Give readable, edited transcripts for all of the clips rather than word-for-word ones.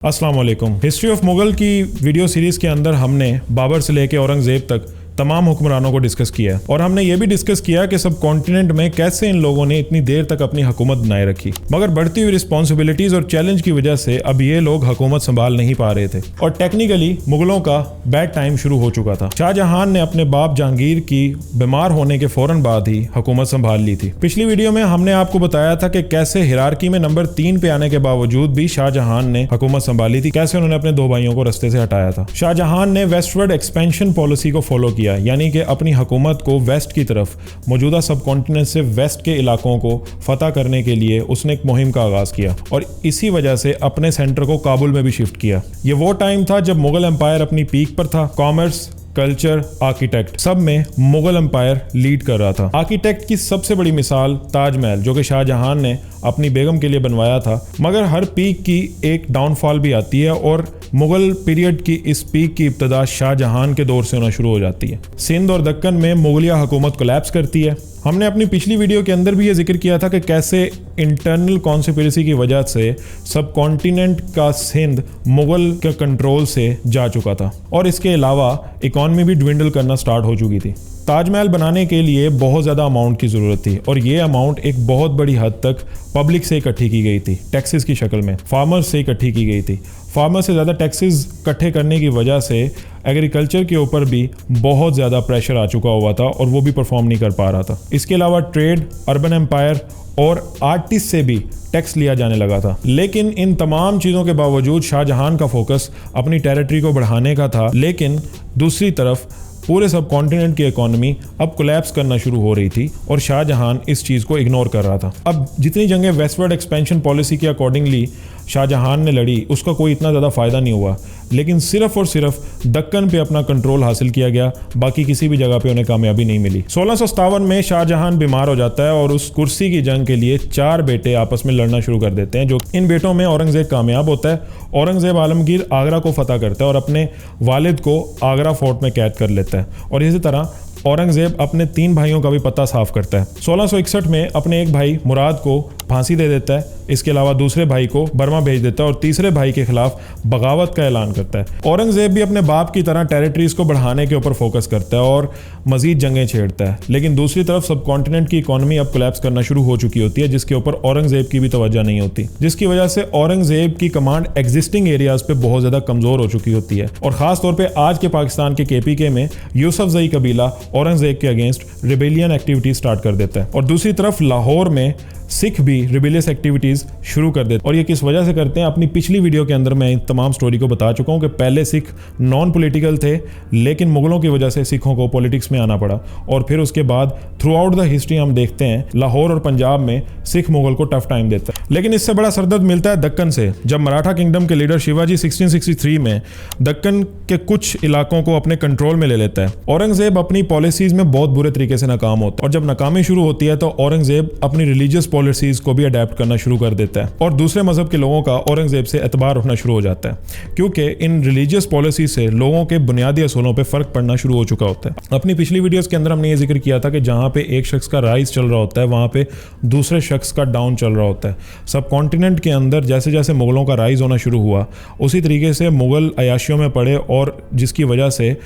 अस्सलाम वालेकुम। History of Mughal की वीडियो सीरीज के अंदर हमने बाबर से लेकर औरंगजेब तक तमाम हुक्मरानों को डिस्कस किया और हमने ये भी डिस्कस किया कि सब कॉन्टिनेंट में कैसे इन लोगों ने इतनी देर तक अपनी हुकूमत बनाए रखी, मगर बढ़ती हुई रिस्पॉन्सिबिलिटीज और चैलेंज की वजह से अब ये लोग हुकूमत संभाल नहीं पा रहे थे और टेक्निकली मुगलों का बैड टाइम शुरू हो चुका था। शाहजहां ने अपने बाप जहांगीर की बीमार होने के फौरन बाद ही हुकूमत संभाल ली थी। पिछली वीडियो में हमने आपको बताया था कि कैसे हिरार्की में नंबर 3 पे आने के बावजूद भी शाहजहां ने हुकूमत संभाली थी, कैसे उन्होंने अपने दो भाइयों को रास्ते से हटाया था। शाहजहां ने वेस्टवर्ड एक्सपेंशन पॉलिसी को फॉलो किया, यानी कि अपनी हुकूमत को वेस्ट की तरफ मौजूदा सब कॉन्टिनेंट से वेस्ट के इलाकों को फतह करने के लिए उसने एक मुहिम का आगाज किया और इसी वजह से अपने सेंटर को काबुल में भी शिफ्ट किया। ये वो टाइम था जब मुगल एम्पायर अपनी पीक पर था। कॉमर्स, कल्चर, आर्किटेक्ट सब में मुगल एम्पायर लीड कर रहा था। आर्किटेक्ट की सबसे बड़ी मिसाल ताजमहल, जो कि शाहजहां ने अपनी बेगम के लिए बनवाया था। मगर हर पीक की एक डाउनफॉल भी आती है और मुगल पीरियड की इस पीक की इब्तदा शाहजहां के दौर से होना शुरू हो जाती है। सिंध और दक्कन में मुगलिया हुकूमत कोलैप्स करती है। हमने अपनी पिछली वीडियो के अंदर भी ये जिक्र किया था कि कैसे इंटरनल कॉन्स्पिरेसी की वजह से सब कॉन्टिनेंट का सिंध मुगल के कंट्रोल से जा चुका था और इसके अलावा इकॉनमी भी ड्विंडल करना स्टार्ट हो चुकी थी। ताजमहल बनाने के लिए बहुत ज़्यादा अमाउंट की ज़रूरत थी और ये अमाउंट एक बहुत बड़ी हद तक पब्लिक से इकट्ठी की गई थी, टैक्सेस की शक्ल में फार्मर्स से इकट्ठी की गई थी। फार्मर से ज़्यादा टैक्सेस इकट्ठे करने की वजह से एग्रीकल्चर के ऊपर भी बहुत ज़्यादा प्रेशर आ चुका हुआ था और वो भी परफॉर्म नहीं कर पा रहा था। इसके अलावा ट्रेड, अर्बन एम्पायर और आर्टिस्ट से भी टैक्स लिया जाने लगा था। लेकिन इन तमाम चीज़ों के बावजूद शाहजहां का फोकस अपनी टेरिटरी को बढ़ाने का था, लेकिन दूसरी तरफ पूरे सब कॉन्टिनेंट की इकोनॉमी अब कोलैप्स करना शुरू हो रही थी और शाहजहां इस चीज़ को इग्नोर कर रहा था। अब जितनी जंगें वेस्टवर्ड एक्सपेंशन पॉलिसी के अकॉर्डिंगली शाहजहां ने लड़ी, उसका कोई इतना ज़्यादा फ़ायदा नहीं हुआ, लेकिन सिर्फ और सिर्फ दक्कन पे अपना कंट्रोल हासिल किया गया, बाकी किसी भी जगह पे उन्हें कामयाबी नहीं मिली। 1657 में शाहजहां बीमार हो जाता है और उस कुर्सी की जंग के लिए 4 बेटे आपस में लड़ना शुरू कर देते हैं। जो इन बेटों में औरंगजेब कामयाब होता है। औरंगजेब आलमगीर आगरा को फतह करता है और अपने वालिद को आगरा फोर्ट में कैद कर लेता है और इसी तरह औरंगजेब अपने 3 भाइयों का भी पता साफ करता है। 1661 में अपने एक भाई मुराद को फांसी दे देता है। इसके अलावा दूसरे भाई को बर्मा भेज देता है और तीसरे भाई के खिलाफ बगावत का ऐलान करता है। औरंगजेब भी अपने बाप की तरह टेरिटरीज को बढ़ाने के ऊपर फोकस करता है और मजीद जंगें छेड़ता है, लेकिन दूसरी तरफ सब कॉन्टिनेंट की इकोनॉमी अब कोलैप्स करना शुरू हो चुकी होती है, जिसके ऊपर औरंगजेब की भी तवज्जो नहीं होती, जिसकी वजह से औरंगजेब की कमांड एग्जिस्टिंग एरियाज पे बहुत ज्यादा कमजोर हो चुकी होती है और खास तौर पर आज के पाकिस्तान के KPK में यूसुफजई कबीला औरंगजेब के अगेंस्ट रिबेलियन एक्टिविटीज स्टार्ट कर देता है और दूसरी तरफ लाहौर में सिख भी रिबेलियस एक्टिविटीज शुरू कर देते। और ये किस वजह से करते हैं, अपनी पिछली वीडियो के अंदर मैं तमाम स्टोरी को बता चुका हूँ कि पहले सिख नॉन पॉलिटिकल थे, लेकिन मुगलों की वजह से सिखों को पॉलिटिक्स में आना पड़ा और फिर उसके बाद थ्रू आउट द हिस्ट्री हम देखते हैं लाहौर और पंजाब में सिख मुगल को टफ टाइम देता है। लेकिन इससे बड़ा सरदर्द मिलता है दक्कन से, जब मराठा किंगडम के लीडर शिवाजी 1663 में दक्कन के कुछ इलाकों को अपने कंट्रोल में ले लेता है। औरंगजेब अपनी पॉलिसीज में बहुत बुरे तरीके से नाकाम होता है और जब नाकामी शुरू होती है तो औरंगजेब अपनी रिलीजियस पॉलिसीज को भी अडेप्ट करना शुरू कर देता है और दूसरे मजहब के लोगों का औरंगजेब से एतबार उठना शुरू हो जाता है, क्योंकि इन रिलीजियस पॉलिसी से लोगों के बुनियादी असूलों पे फर्क पड़ना शुरू हो चुका होता है। अपनी पिछली वीडियोस के अंदर हमने ये जिक्र किया था कि जहां पे एक शख्स का राइज चल रहा होता है, वहां पे दूसरे शख्स का डाउन चल रहा होता है। सब कॉन्टिनेंट के अंदर जैसे जैसे मुगलों का राइज होना शुरू हुआ, उसी तरीके से मुगल अयाशियों में पड़े और जिसकी वजह से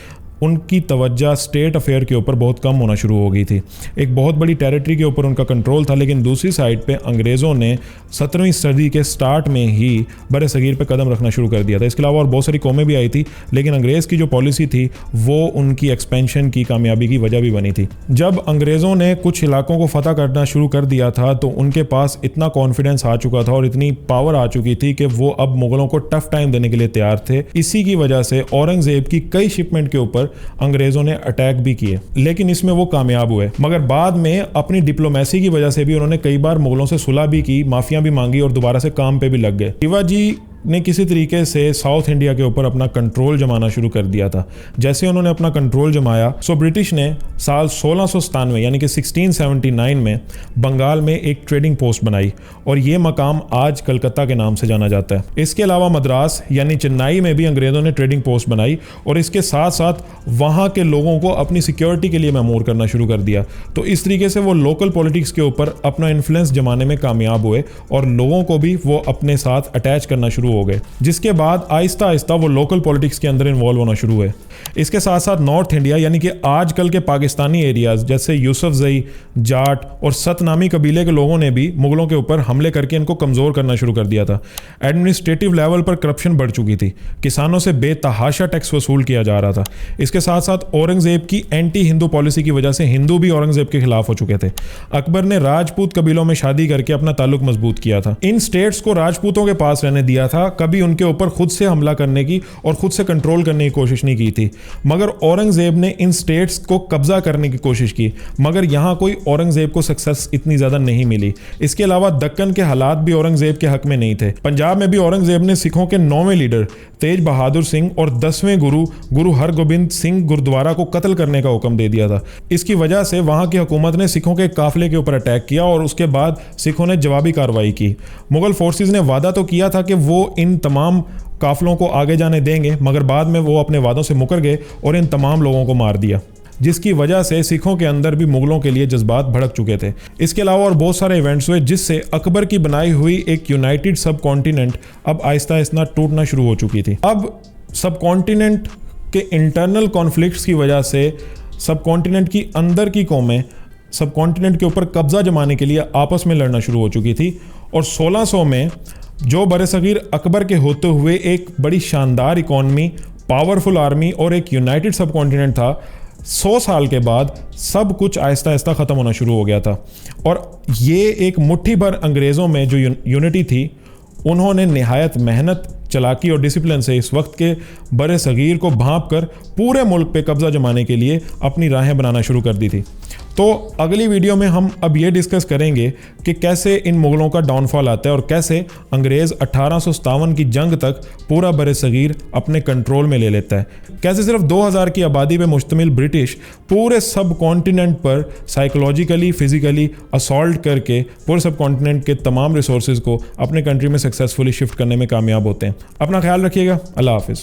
उनकी तवज्जो स्टेट अफेयर के ऊपर बहुत कम होना शुरू हो गई थी। एक बहुत बड़ी टेरिटरी के ऊपर उनका कंट्रोल था, लेकिन दूसरी साइड पे अंग्रेज़ों ने 17वीं सदी के स्टार्ट में ही बड़े सगीर पे कदम रखना शुरू कर दिया था। इसके अलावा और बहुत सारी कौमें भी आई थी, लेकिन अंग्रेज़ की जो पॉलिसी थी वो उनकी एक्सपेंशन की कामयाबी की वजह भी बनी थी। जब अंग्रेज़ों ने कुछ इलाकों को फतह करना शुरू कर दिया था तो उनके पास इतना कॉन्फिडेंस आ चुका था और इतनी पावर आ चुकी थी कि वो अब मुगलों को टफ टाइम देने के लिए तैयार थे। इसी की वजह से औरंगजेब की कई शिपमेंट के ऊपर अंग्रेजों ने अटैक भी किए, लेकिन इसमें वो कामयाब हुए। मगर बाद में अपनी डिप्लोमेसी की वजह से भी उन्होंने कई बार मुगलों से सुलह भी की, माफिया भी मांगी और दोबारा से काम पे भी लग गए। शिवाजी ने किसी तरीके से साउथ इंडिया के ऊपर अपना कंट्रोल जमाना शुरू कर दिया था। जैसे उन्होंने अपना कंट्रोल जमाया सो ब्रिटिश ने साल 1697 यानी कि 1679 में बंगाल में एक ट्रेडिंग पोस्ट बनाई और ये मकाम आज कलकत्ता के नाम से जाना जाता है। इसके अलावा मद्रास यानी चेन्नई में भी अंग्रेज़ों ने ट्रेडिंग पोस्ट बनाई और इसके साथ साथ वहाँ के लोगों को अपनी सिक्योरिटी के लिए मैमूर करना शुरू कर दिया। तो इस तरीके से वो लोकल पॉलिटिक्स के ऊपर अपना इन्फ्लुएंस जमाने में कामयाब हुए और लोगों को भी वो अपने साथ अटैच करना शुरू हो गए, जिसके बाद आहिस्ता आहिस्ता वो लोकल पॉलिटिक्स के अंदर इन्वॉल्व होना शुरू हुए। इसके साथ साथ नॉर्थ इंडिया यानी कि आजकल के पाकिस्तानी एरियाज जैसे यूसुफजई, जाट और सतनामी कबीले के लोगों ने भी मुगलों के ऊपर हमले करके इनको कमज़ोर करना शुरू कर दिया था। एडमिनिस्ट्रेटिव लेवल पर करप्शन बढ़ चुकी थी, किसानों से बेतहाशा टैक्स वसूल किया जा रहा था। इसके साथ साथ औरंगजेब की एंटी हिंदू पॉलिसी की वजह से हिंदू भी औरंगजेब के खिलाफ हो चुके थे। अकबर ने राजपूत कबीलों में शादी करके अपना ताल्लुक मजबूत किया था। इन स्टेट्स को राजपूतों के पास रहने दिया था, कभी उनके ऊपर खुद से हमला करने की और खुद से कंट्रोल करने की कोशिश नहीं की थी। मगर औरंगजेब ने इन स्टेट्स को कब्जा करने की कोशिश की, मगर यहां कोई औरंगजेब को सक्सेस इतनी ज्यादा नहीं मिली। इसके अलावा दक्कन के हालात भी औरंगजेब के हक में नहीं थे। पंजाब में भी औरंगजेब ने सिखों के 9वें लीडर तेज बहादुर सिंह और 10वें गुरु हरगोबिंद सिंह गुरुद्वारा को कत्ल करने का हुक्म दे दिया था। इसकी वजह से वहां की हुकूमत ने सिखों के काफिले के ऊपर अटैक किया और उसके बाद सिखों ने जवाबी कार्रवाई की। मुगल फोर्सेस ने वादा तो किया था कि वो इन तमाम काफिलों को आगे जाने देंगे, मगर बाद में वो अपने वादों से मुकर गए और इन तमाम लोगों को मार दिया, जिसकी वजह से सिखों के अंदर भी मुगलों के लिए जज्बात भड़क चुके थे। इसके अलावा और बहुत सारे इवेंट्स हुए जिससे अकबर की बनाई हुई एक यूनाइटेड सब कॉन्टिनेंट अब आहिस्ता आहिस्ता टूटना शुरू हो चुकी थी। अब सब कॉन्टिनेंट के इंटरनल कॉन्फ्लिक्ट्स की वजह से सब कॉन्टिनेंट की अंदर की कौमें सब कॉन्टिनेंट के ऊपर कब्जा जमाने के लिए आपस में लड़ना शुरू हो चुकी थी। और 1600 में जो बरसगीर अकबर के होते हुए एक बड़ी शानदार इकॉनमी, पावरफुल आर्मी और एक यूनाइटेड सब कॉन्टिनेंट था, 100 साल के बाद सब कुछ आहिस्ता आहिस्ता ख़त्म होना शुरू हो गया था। और ये एक मुट्ठी भर अंग्रेज़ों में जो यूनिटी थी, उन्होंने निहायत मेहनत, चालाकी और डिसिप्लिन से इस वक्त के बड़े सगीर को भांप कर पूरे मुल्क पे कब्जा जमाने के लिए अपनी राहें बनाना शुरू कर दी थी। तो अगली वीडियो में हम अब ये डिस्कस करेंगे कि कैसे इन मुगलों का डाउनफॉल आता है और कैसे अंग्रेज़ 1857 की जंग तक पूरा बड़े सगीर अपने कंट्रोल में ले लेता है, कैसे सिर्फ 2000 की आबादी पे मुश्तमिल ब्रिटिश पूरे सब कॉन्टिनेंट पर साइकोलॉजिकली, फिजिकली असॉल्ट करके पूरे सब कॉन्टिनेंट के तमाम रिसोर्सेज को अपने कंट्री में सक्सेसफुली शिफ्ट करने में कामयाब होते हैं। अपना ख्याल रखिएगा। अल्लाह हाफिज़।